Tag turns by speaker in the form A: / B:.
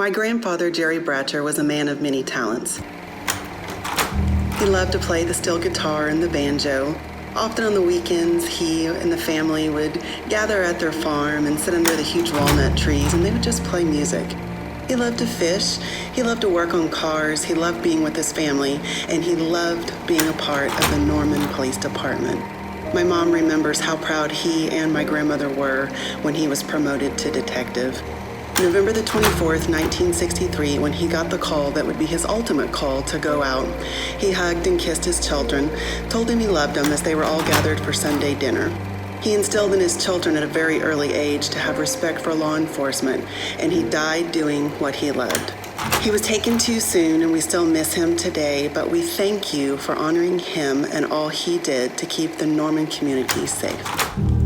A: My grandfather, Jerry Bratcher, was a man of many talents. He loved to play the steel guitar and the banjo. Often on the weekends, he and the family would gather at their farm and sit under the huge walnut trees, and they would just play music. He loved to fish, he loved to work on cars, he loved being with his family, and he loved being a part of the Norman Police Department. My mom remembers how proud he and my grandmother were when he was promoted to detective. November the 24th, 1963, when he got the call that would be his ultimate call to go out, he hugged and kissed his children, told them he loved them as they were all gathered for Sunday dinner. He instilled in his children at a very early age to have respect for law enforcement, and he died doing what he loved. He was taken too soon, and we still miss him today, but we thank you for honoring him and all he did to keep the Norman community safe.